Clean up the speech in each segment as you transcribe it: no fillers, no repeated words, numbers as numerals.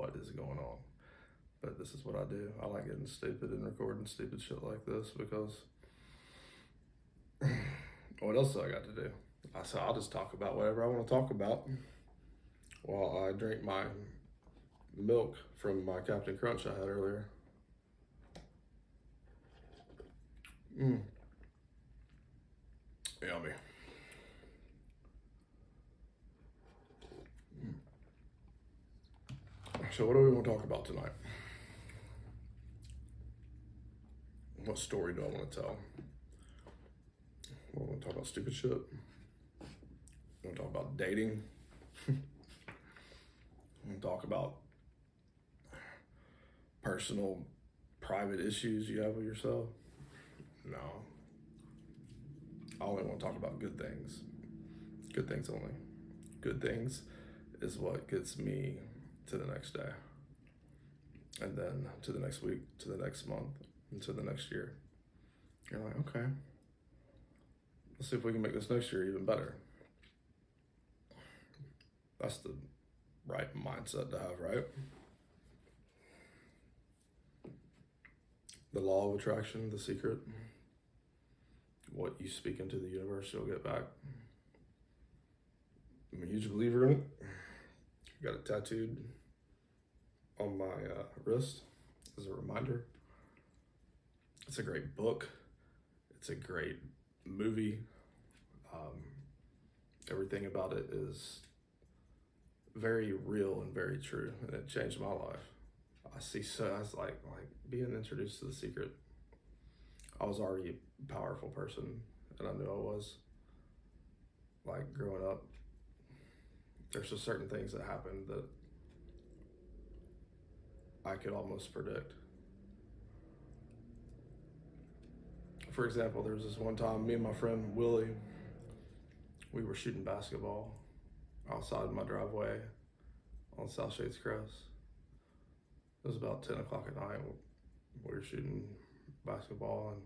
what is going on. But this is what I do. I like getting stupid and recording stupid shit like this because what else do I got to do? I said I'll just talk about whatever I want to talk about while I drink my milk from my Captain Crunch I had earlier. Yummy. So what do we want to talk about tonight? What story do I want to tell? I want to talk about stupid shit. I want to talk about dating. I want to talk about personal, private issues you have with yourself. No. I only want to talk about good things. Good things only. Good things is what gets me to the next day. And then to the next week, to the next month, and to the next year. You're like, okay, let's see if we can make this next year even better. That's the right mindset to have, right? The law of attraction, the secret. What you speak into the universe, you'll get back. I'm a huge believer in it. I got it tattooed on my wrist as a reminder. It's a great book. It's a great movie. Everything about it is very real and very true, and it changed my life. I was like being introduced to the secret. I was already a powerful person, and I knew I was. Like growing up, there's just certain things that happened that I could almost predict. For example, there was this one time, me and my friend Willie, we were shooting basketball outside my driveway on South Shades Crest. It was about 10 o'clock at night. We were shooting basketball, and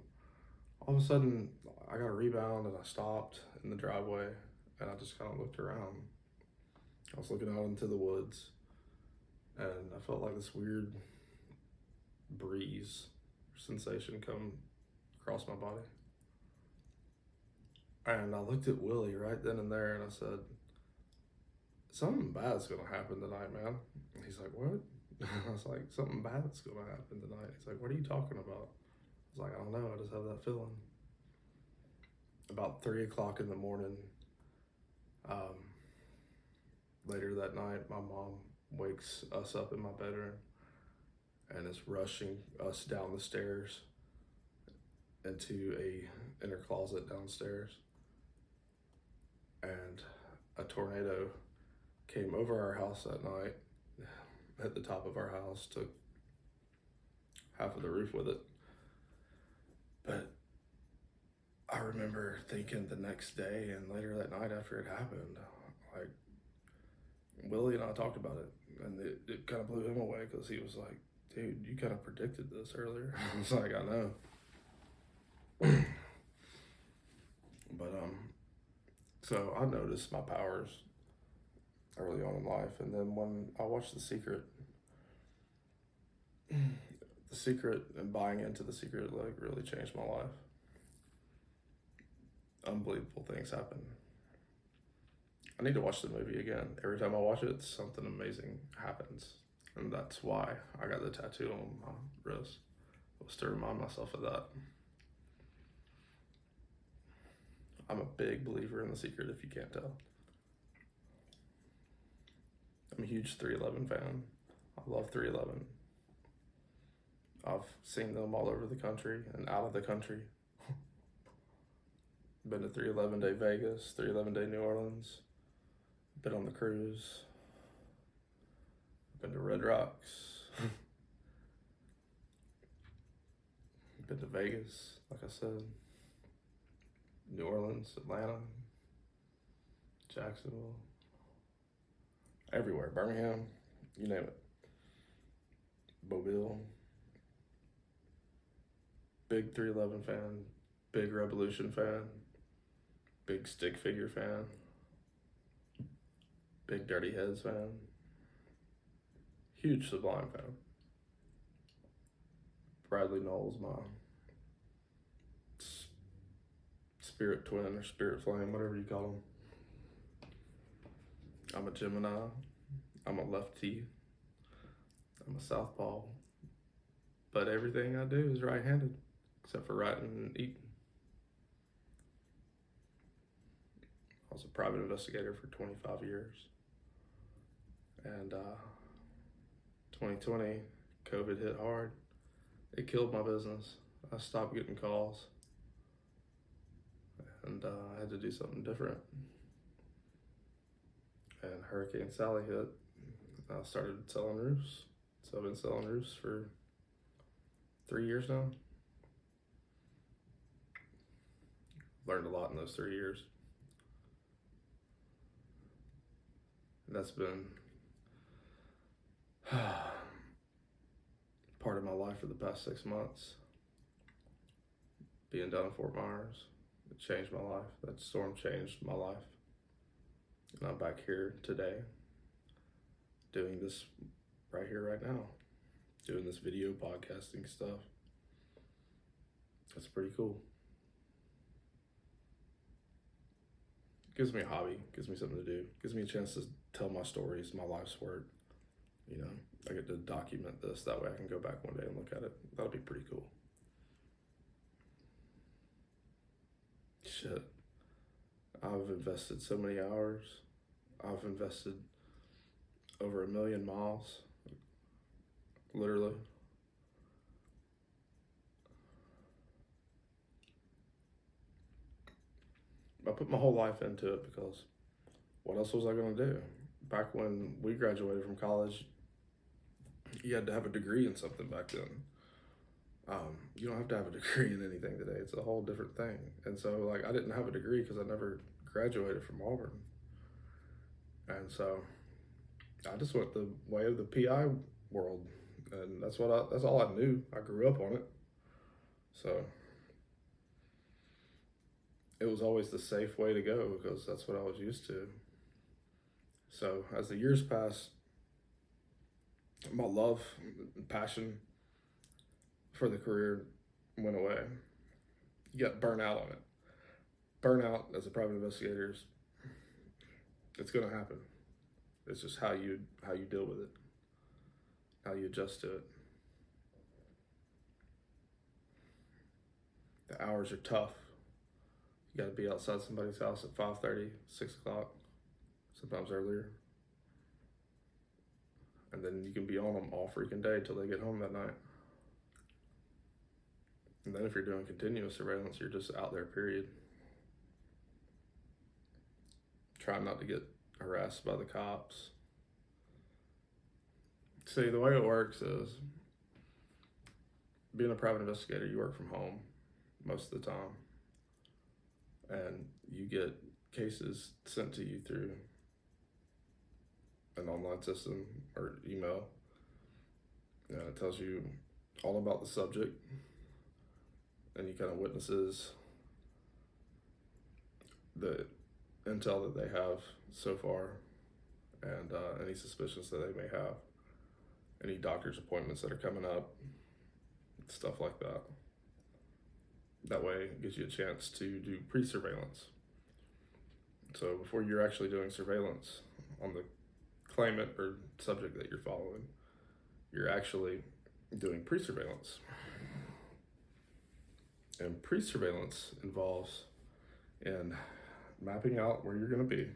all of a sudden, I got a rebound, and I stopped in the driveway, and I just kind of looked around. I was looking out into the woods, and I felt like this weird breeze sensation come across my body. And I looked at Willie right then and there, and I said, something bad's gonna happen tonight, man. And he's like, what? I was like, something bad's gonna happen tonight. He's like, what are you talking about? I was like, I don't know, I just have that feeling. About 3 o'clock in the morning, later that night, my mom wakes us up in my bedroom and is rushing us down the stairs into a inner closet downstairs. And a tornado came over our house that night, hit the top of our house, took half of the roof with it. But I remember thinking the next day and later that night after it happened, like, Willie and I talked about it, and it kind of blew him away because he was like, dude, you kind of predicted this earlier. I was like, I know. But so I noticed my powers early on in life, and then when I watched The Secret and buying into The Secret like really changed my life. Unbelievable things happen. I need to watch the movie again. Every time I watch it, something amazing happens, and that's why I got the tattoo on my wrist. It was to remind myself of that. I'm a big believer in The Secret, if you can't tell. I'm a huge 311 fan. I love 311. I've seen them all over the country and out of the country. Been to 311 Day Vegas, 311 Day New Orleans. Been on the cruise. Been to Red Rocks. Been to Vegas, like I said. New Orleans, Atlanta, Jacksonville, everywhere, Birmingham, you name it. Mobile. Big 311 fan, big Revolution fan, big Stick Figure fan, big Dirty Heads fan, Huge Sublime fan. Bradley Knowles, my spirit twin or spirit flame, whatever you call him. I'm a Gemini. I'm a lefty. I'm a southpaw. But everything I do is right-handed, except for writing and eating. I was a private investigator for 25 years. And 2020, COVID hit hard. It killed my business. I stopped getting calls. And I had to do something different. And Hurricane Sally hit. I started selling roofs. So I've been selling roofs for 3 years now. Learned a lot in those 3 years. And that's been part of my life for the past 6 months. Being down in Fort Myers, it changed my life. That storm changed my life. And I'm back here today, doing this right here, right now, doing this video podcasting stuff. That's pretty cool. Gives me a hobby, gives me something to do, gives me a chance to tell my stories, my life's work. You know, I get to document this, that way I can go back one day and look at it. That'll be pretty cool. Shit. I've invested so many hours. I've invested over 1 million miles, literally. I put my whole life into it because what else was I going to do? Back when we graduated from college, you had to have a degree in something back then. You don't have to have a degree in anything today. It's a whole different thing. And so, like, I didn't have a degree because I never graduated from Auburn. And so I just went the way of the PI world, and that's all I knew. I grew up on it. So it was always the safe way to go because that's what I was used to. So as the years passed, my love and passion for the career went away. You got burnt out on it. Burnout as a private investigator, it's going to happen. It's just how you deal with it, how you adjust to it. The hours are tough. You got to be outside somebody's house at 5:30, 6 o'clock, sometimes earlier. And then you can be on them all freaking day till they get home that night. And then if you're doing continuous surveillance, you're just out there, period. Trying not to get harassed by the cops. See, the way it works is, being a private investigator, you work from home most of the time. And you get cases sent to you through an online system or email. And it tells you all about the subject, any kind of witnesses, the intel that they have so far, and any suspicions that they may have, any doctor's appointments that are coming up, stuff like that. That way it gives you a chance to do pre-surveillance. So before you're actually doing surveillance on the claimant or subject that you're following, you're actually doing pre-surveillance. And pre-surveillance involves in mapping out where you're going to be,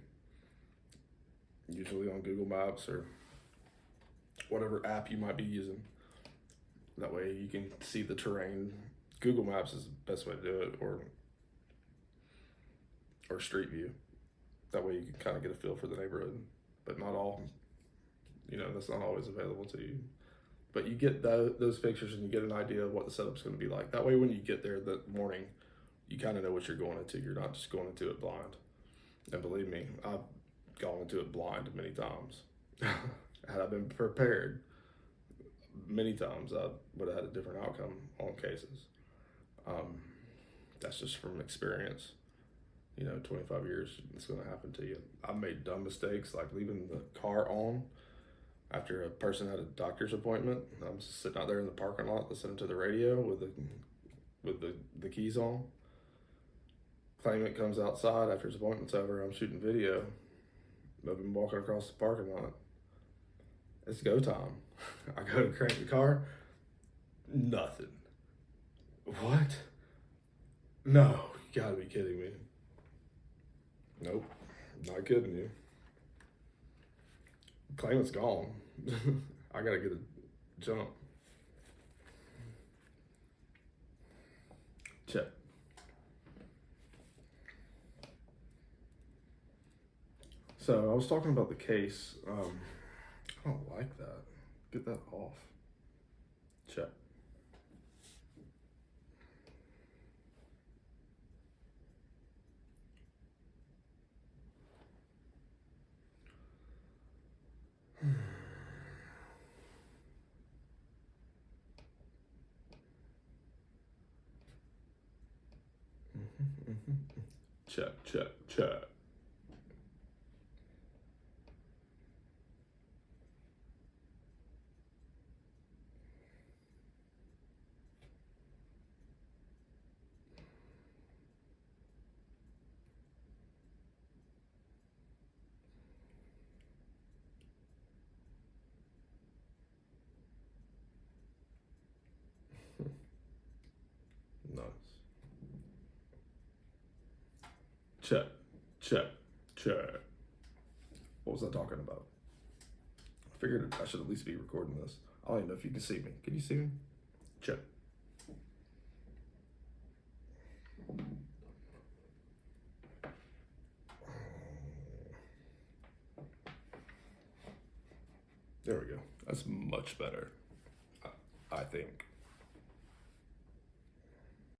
usually on Google Maps or whatever app you might be using. That way you can see the terrain. Google Maps is the best way to do it, or Street View. That way you can kind of get a feel for the neighborhood, but not all, that's not always available to you. But you get those pictures and you get an idea of what the setup's going to be like. That way when you get there that morning, you kind of know what you're going into. You're not just going into it blind. And believe me, I've gone into it blind many times. Had I been prepared, many times I would have had a different outcome on cases. That's just from experience. 25 years, it's going to happen to you. I've made dumb mistakes, like leaving the car on after a person had a doctor's appointment. I'm sitting out there in the parking lot listening to the radio with the keys on. Claimant comes outside after his appointment's over. I'm shooting video. I've been walking across the parking lot. It's go time. I go to crank the car. Nothing. What? No, you gotta be kidding me. Nope, not kidding you. Claimant's gone. I gotta get a jump. Check. So I was talking about the case. I don't like that. Get that off. Check. Check, check, check. Nice. Check, check, check. What was I talking about? I figured I should at least be recording this. I don't even know if you can see me. Can you see me? Check. There we go. That's much better, I think.